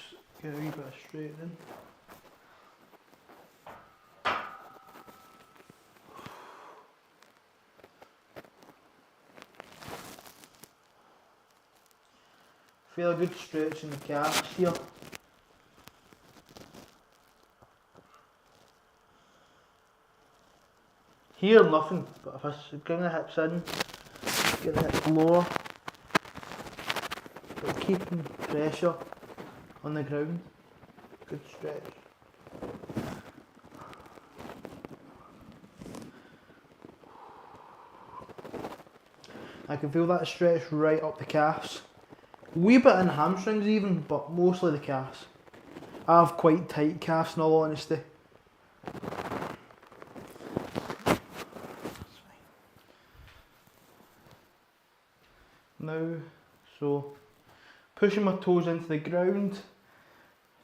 get a wee bit of straightening. Feel a good stretch in the calves here. Here nothing, but if I bring the hips in, get the hips lower, but keeping pressure on the ground. Good stretch. I can feel that stretch right up the calves. Wee bit in hamstrings even, but mostly the calves. I have quite tight calves in all honesty. Now, so pushing my toes into the ground,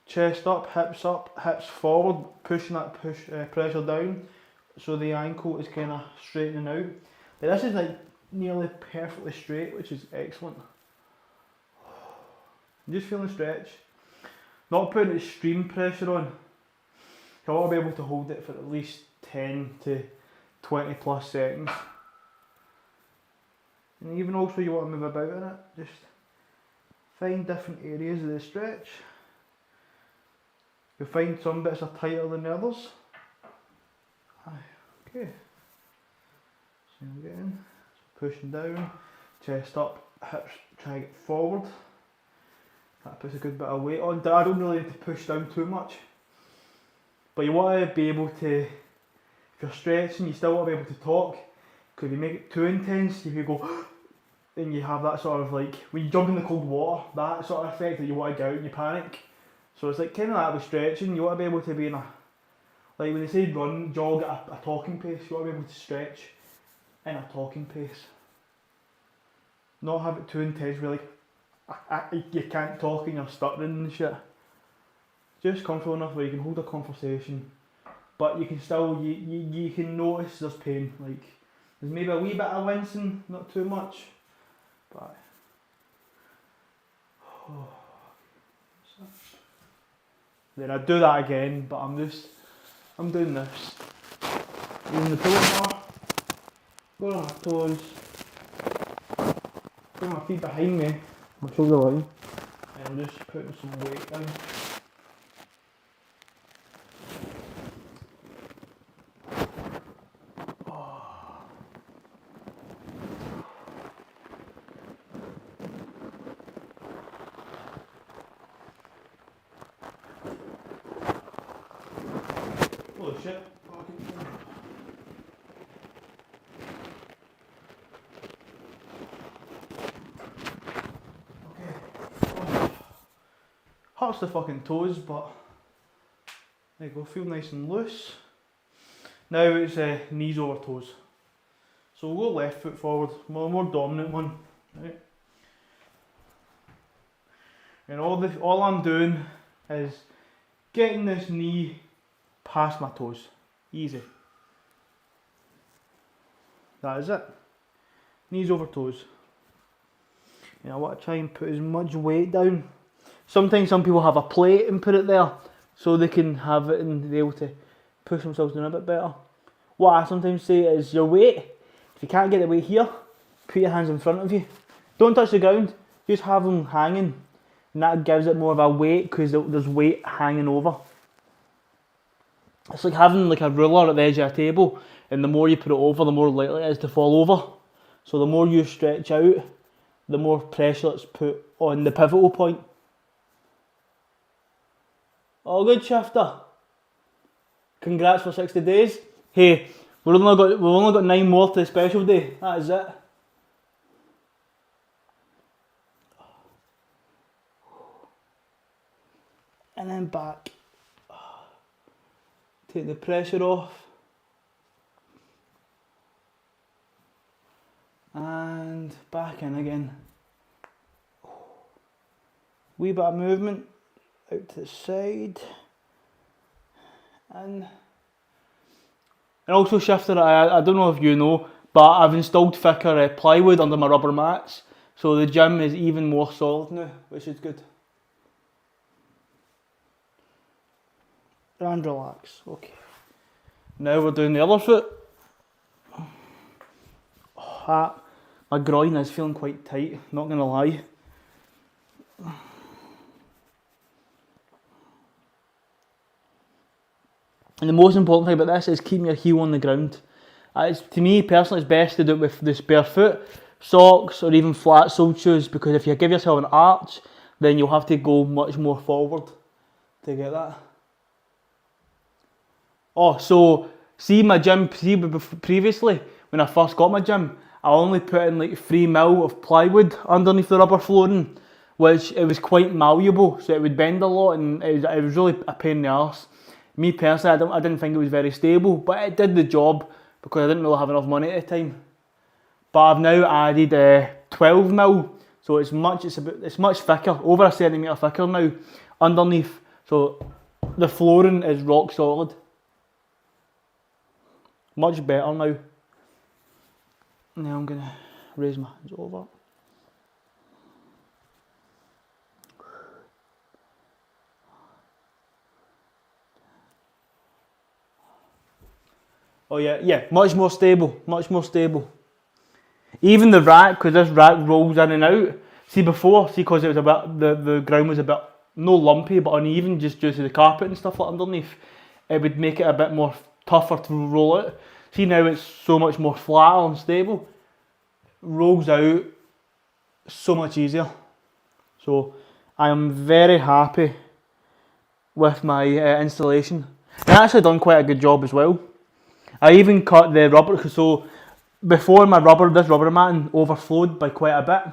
chest up, hips forward, pushing that pressure down, so the ankle is kind of straightening out. This is like nearly perfectly straight, which is excellent. I'm just feeling the stretch, not putting extreme pressure on. I want to be able to hold it for at least 10 to 20 plus seconds. And even also you want to move about in it, just find different areas of the stretch. You'll find some bits are tighter than the others. Okay. So again, pushing down, chest up, hips try to get forward. That puts a good bit of weight on. I don't really need to push down too much. But you want to be able to, if you're stretching, you still want to be able to talk. Because if you make it too intense, if you go, then you have that sort of like, when you jump in the cold water, that sort of effect that you want to get out and you panic. So it's like kind of that with stretching, you want to be able to be in a, like when they say run, jog at a talking pace, you want to be able to stretch in a talking pace. Not have it too intense where like, you can't talk and you're stuttering and shit. Just comfortable enough where you can hold a conversation, but you can still, you can notice there's pain, like there's maybe a wee bit of wincing, not too much, but then I do that again, but I'm doing this, using the pillow bar, going on my toes, putting my feet behind me, my shoulder line, and I'm just putting some weight down. Holy shit. Hurts the fucking toes, but there you go, feel nice and loose. Now it's knees over toes. So we'll go left foot forward, more dominant one. Right? And all I'm doing is getting this knee past my toes. Easy. That is it. Knees over toes. And I want to try and put as much weight down. Sometimes some people have a plate and put it there so they can have it and be able to push themselves down a bit better. what I sometimes say is your weight, if you can't get the weight here, put your hands in front of you. Don't touch the ground, just have them hanging, and that gives it more of a weight because there's weight hanging over. It's like having like a ruler at the edge of a table, and the more you put it over, the more likely it is to fall over. So the more you stretch out, the more pressure it's put on the pivotal point. All good, Shifter. Congrats for 60 days. Hey, we've only got 9 more to the special day. That is it. And then back. Take the pressure off. And back in again. Wee bit of movement out to the side. And also, Shifter, I don't know if you know, but I've installed thicker plywood under my rubber mats. So the gym is even more solid now, which is good. And relax, okay. Now we're doing the other foot. My groin is feeling quite tight, not gonna lie. And the most important thing about this is keeping your heel on the ground. To me personally, it's best to do it with this bare foot, socks, or even flat soled shoes, because if you give yourself an arch, then you'll have to go much more forward to get that. Oh, so see my gym, previously, when I first got my gym, I only put in like 3mm of plywood underneath the rubber flooring, which it was quite malleable, so it would bend a lot, and it was really a pain in the arse. Me personally, I didn't think it was very stable, but it did the job because I didn't really have enough money at the time. But I've now added 12mm, so it's much thicker, over a centimetre thicker now underneath. So the flooring is rock solid. Much better now. Now I'm gonna raise my hands over. Oh yeah, much more stable, much more stable. Even the rack, because this rack rolls in and out. See before, because it was a bit, the ground was a bit, no lumpy, but uneven just due to the carpet and stuff like underneath. It would make it a bit more tougher to roll out. See now it's so much more flat and stable. Rolls out so much easier. So I am very happy with my installation. I actually done quite a good job as well. I even cut the rubber, so before this rubber matting overflowed by quite a bit,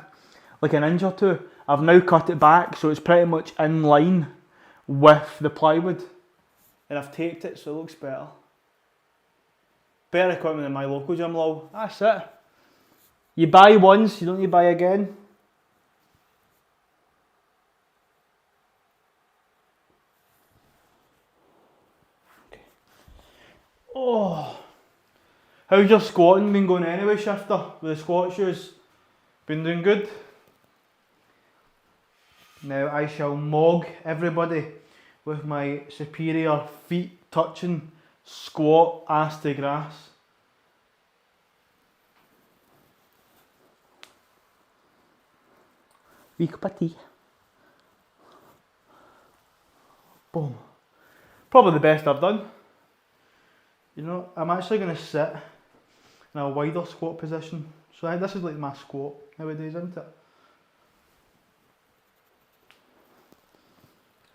like an inch or two. I've now cut it back, so it's pretty much in line with the plywood. And I've taped it so it looks better. Better equipment than my local gym, lol. That's it. You buy once, you don't need to buy again. Oh, how's your squatting been going anyway, Shifter? With the squat shoes? Been doing good? Now I shall mog everybody with my superior feet touching squat ass to grass. Wee cup of tea. Boom. Probably the best I've done. You know, I'm actually going to sit in a wider squat position. So this is like my squat nowadays, isn't it?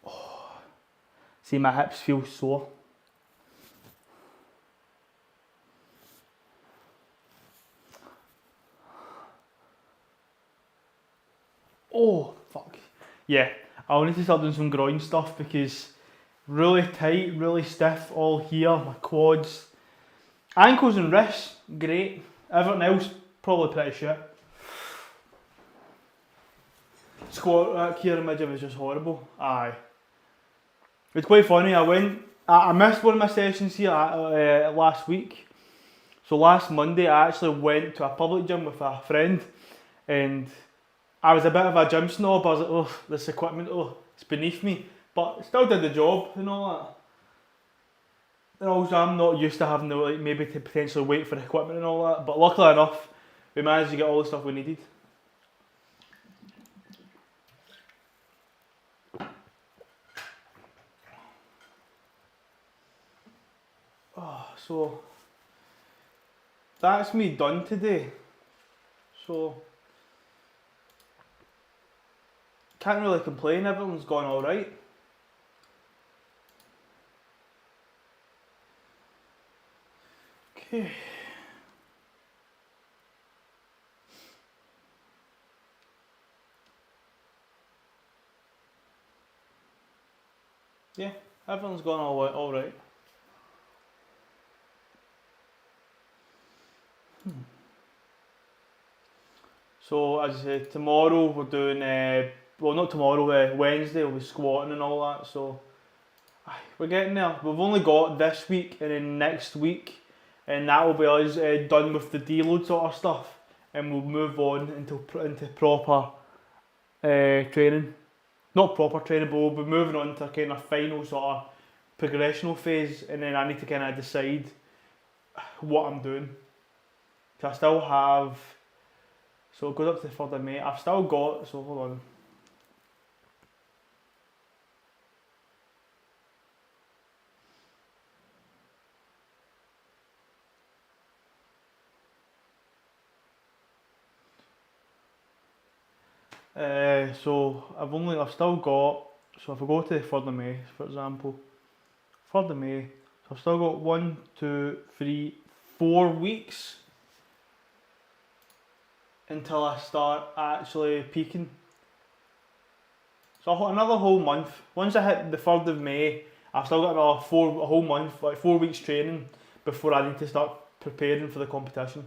Oh. See, my hips feel sore. Oh, fuck. Yeah, I'll need to start doing some groin stuff because really tight, really stiff all here, my quads. Ankles and wrists, great. Everything else, probably pretty shit. Squat rack here in my gym is just horrible. Aye. It's quite funny, I missed one of my sessions here last week. So last Monday I actually went to a public gym with a friend and I was a bit of a gym snob. I was like, oh, this equipment, oh, it's beneath me. But still did the job and all that. And also I'm not used to having to like maybe to potentially wait for equipment and all that, but luckily enough we managed to get all the stuff we needed. So that's me done today. So can't really complain, everything's gone alright. Okay. Yeah, everything's gone alright. So as I said, tomorrow we're doing, well not tomorrow, Wednesday we'll be squatting and all that, so we're getting there. We've only got this week and then next week, and that will be us done with the deload sort of stuff, and we'll move on into proper training. Not proper training, but we'll be moving on to kind of final sort of progressional phase, and then I need to kind of decide what I'm doing. Cause I still have, so it goes up to the 3rd of May. I've still got, so hold on. So I've still got, so if I go to the 3rd of May, for example, 3rd of May, so I've still got 1, 2, 3, 4 weeks until I start actually peaking. So another whole month. Once I hit the 3rd of May, I've still got another a whole month, like 4 weeks training before I need to start preparing for the competition.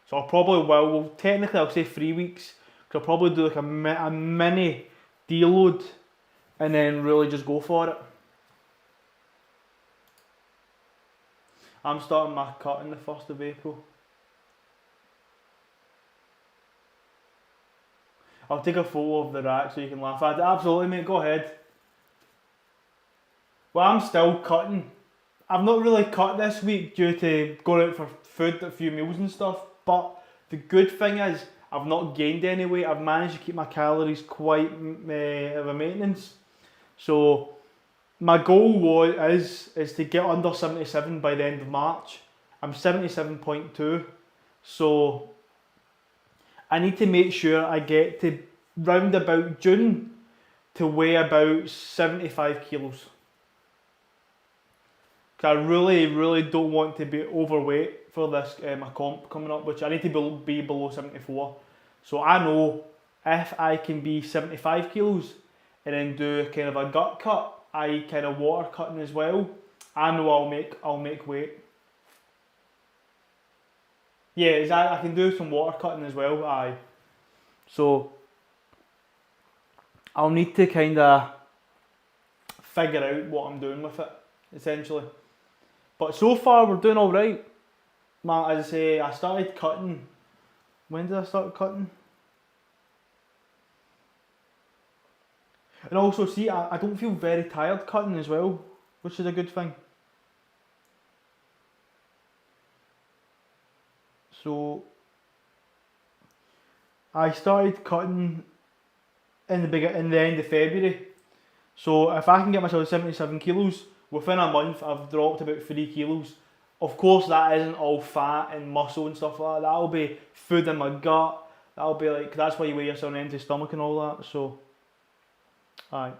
So I'll probably well technically I'll say 3 weeks, because I'll probably do like a mini deload and then really just go for it. I'm starting my cut on the 1st of April. I'll take a photo of the rack so you can laugh at it. Absolutely mate, go ahead. Well, I'm still cutting. I've not really cut this week due to going out for food, a few meals and stuff, but the good thing is I've not gained any weight. I've managed to keep my calories quite of a maintenance. So my goal is to get under 77 by the end of March. I'm 77.2, so I need to make sure I get to round about June to weigh about 75 kilos. I really don't want to be overweight for this my comp coming up, which I need to be below 74. So I know if I can be 75 kilos and then do kind of a gut cut, I kind of water cutting as well, I know I'll make weight. Yeah, exactly. I can do some water cutting as well. Aye. So I'll need to kind of figure out what I'm doing with it, essentially. But so far we're doing alright. As I say, I started cutting. When did I start cutting? And also see, I don't feel very tired cutting as well, which is a good thing. So I started cutting in the end of February. So if I can get myself 77 kilos, within a month I've dropped about 3 kilos. Of course that isn't all fat and muscle and stuff like that. That'll be food in my gut. That'll be like, that's why you weigh yourself on an empty stomach and all that. So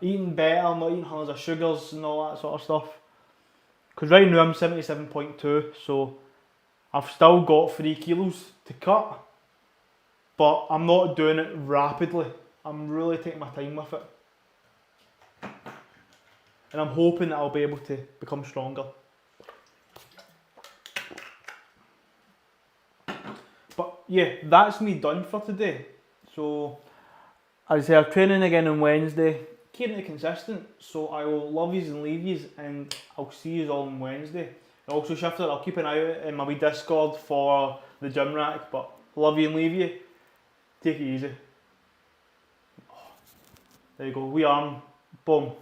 eating better, I'm not eating hundreds of sugars and all that sort of stuff. Because right now I'm 77.2, so I've still got 3 kilos to cut. But I'm not doing it rapidly. I'm really taking my time with it. And I'm hoping that I'll be able to become stronger. But yeah, that's me done for today. So, as I say, I'm training again on Wednesday. Keeping it consistent, so I will love yous and leave yous, and I'll see yous all on Wednesday. And also, Shifter, I'll keep an eye out in my wee Discord for the gym rack, but love you and leave you. Take it easy. There you go, wee arm, boom.